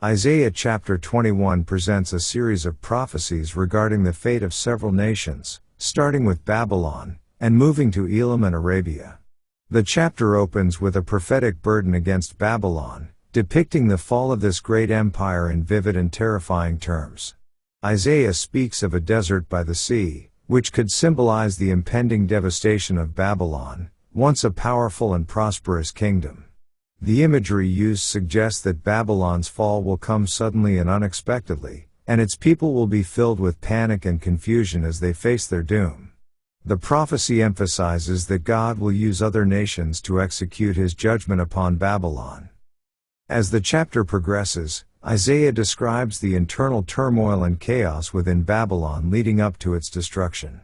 Isaiah chapter 21 presents a series of prophecies regarding the fate of several nations, starting with Babylon, and moving to Elam and Arabia. The chapter opens with a prophetic burden against Babylon, depicting the fall of this great empire in vivid and terrifying terms. Isaiah speaks of a desert by the sea, which could symbolize the impending devastation of Babylon, once a powerful and prosperous kingdom. The imagery used suggests that Babylon's fall will come suddenly and unexpectedly, and its people will be filled with panic and confusion as they face their doom. The prophecy emphasizes that God will use other nations to execute his judgment upon Babylon. As the chapter progresses, Isaiah describes the internal turmoil and chaos within Babylon leading up to its destruction.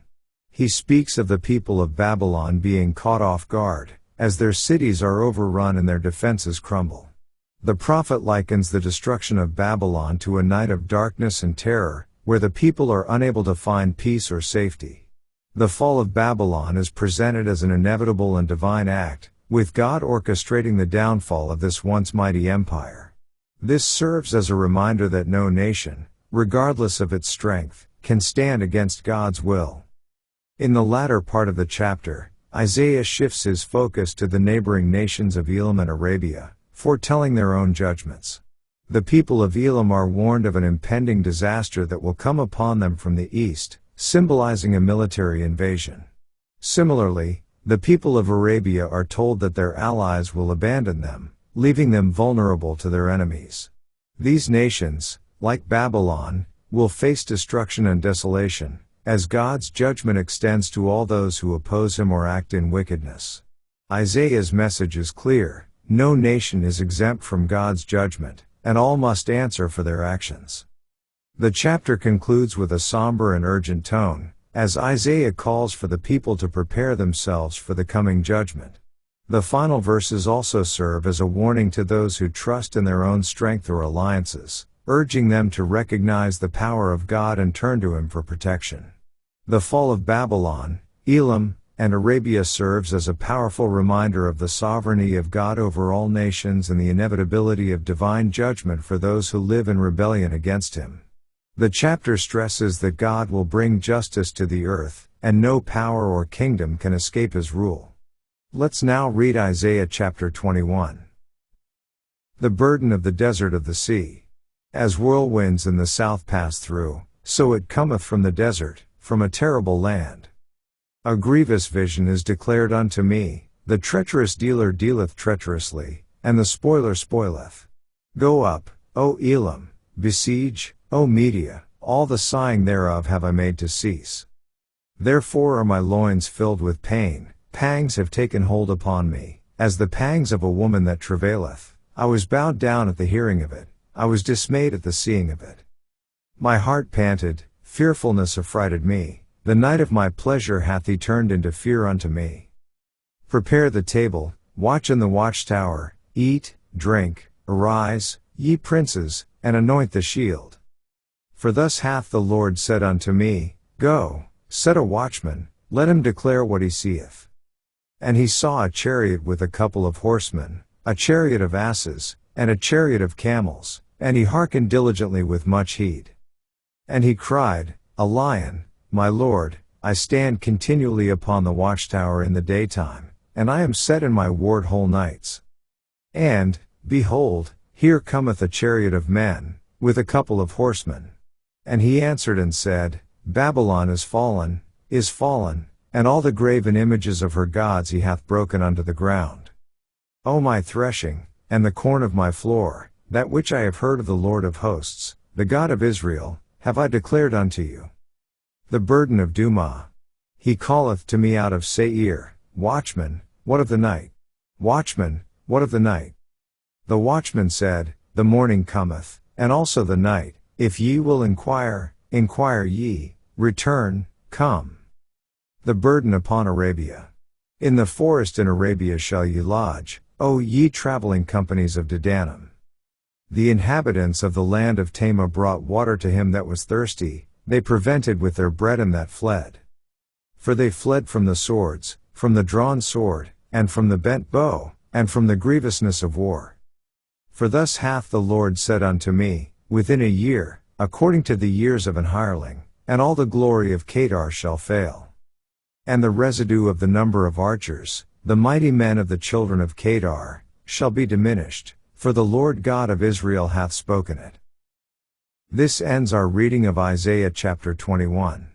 He speaks of the people of Babylon being caught off guard, as their cities are overrun and their defenses crumble. The prophet likens the destruction of Babylon to a night of darkness and terror, where the people are unable to find peace or safety. The fall of Babylon is presented as an inevitable and divine act, with God orchestrating the downfall of this once mighty empire. This serves as a reminder that no nation, regardless of its strength, can stand against God's will. In the latter part of the chapter, Isaiah shifts his focus to the neighboring nations of Elam and Arabia, foretelling their own judgments. The people of Elam are warned of an impending disaster that will come upon them from the east, symbolizing a military invasion. Similarly, the people of Arabia are told that their allies will abandon them, leaving them vulnerable to their enemies. These nations, like Babylon, will face destruction and desolation, as God's judgment extends to all those who oppose him or act in wickedness. Isaiah's message is clear: no nation is exempt from God's judgment, and all must answer for their actions. The chapter concludes with a somber and urgent tone, as Isaiah calls for the people to prepare themselves for the coming judgment. The final verses also serve as a warning to those who trust in their own strength or alliances, urging them to recognize the power of God and turn to him for protection. The fall of Babylon, Elam, and Arabia serves as a powerful reminder of the sovereignty of God over all nations and the inevitability of divine judgment for those who live in rebellion against him. The chapter stresses that God will bring justice to the earth, and no power or kingdom can escape his rule. Let's now read Isaiah chapter 21. The burden of the desert of the sea. As whirlwinds in the south pass through, so it cometh from the desert, from a terrible land. A grievous vision is declared unto me, the treacherous dealer dealeth treacherously, and the spoiler spoileth. Go up, O Elam, besiege, O Media, all the sighing thereof have I made to cease. Therefore are my loins filled with pain, pangs have taken hold upon me, as the pangs of a woman that travaileth. I was bowed down at the hearing of it, I was dismayed at the seeing of it. My heart panted, fearfulness affrighted me, the night of my pleasure hath he turned into fear unto me. Prepare the table, watch in the watchtower, eat, drink, arise, ye princes, and anoint the shield. For thus hath the Lord said unto me, Go, set a watchman, let him declare what he seeth. And he saw a chariot with a couple of horsemen, a chariot of asses, and a chariot of camels, and he hearkened diligently with much heed. And he cried, A lion, my Lord, I stand continually upon the watchtower in the daytime, and I am set in my ward whole nights. And, behold, here cometh a chariot of men, with a couple of horsemen. And he answered and said, Babylon is fallen, and all the graven images of her gods he hath broken unto the ground. O my threshing, and the corn of my floor, that which I have heard of the Lord of hosts, the God of Israel, have I declared unto you. The burden of Dumah. He calleth to me out of Seir, Watchman, what of the night? Watchman, what of the night? The watchman said, The morning cometh, and also the night, if ye will inquire, inquire ye, return, come. The burden upon Arabia. In the forest in Arabia shall ye lodge, O ye traveling companies of Dedanim. The inhabitants of the land of Tema brought water to him that was thirsty, they prevented with their bread him that fled. For they fled from the swords, from the drawn sword, and from the bent bow, and from the grievousness of war. For thus hath the Lord said unto me, within a year, according to the years of an hireling, and all the glory of Kedar shall fail. And the residue of the number of archers, the mighty men of the children of Kedar, shall be diminished, for the Lord God of Israel hath spoken it. This ends our reading of Isaiah chapter 21.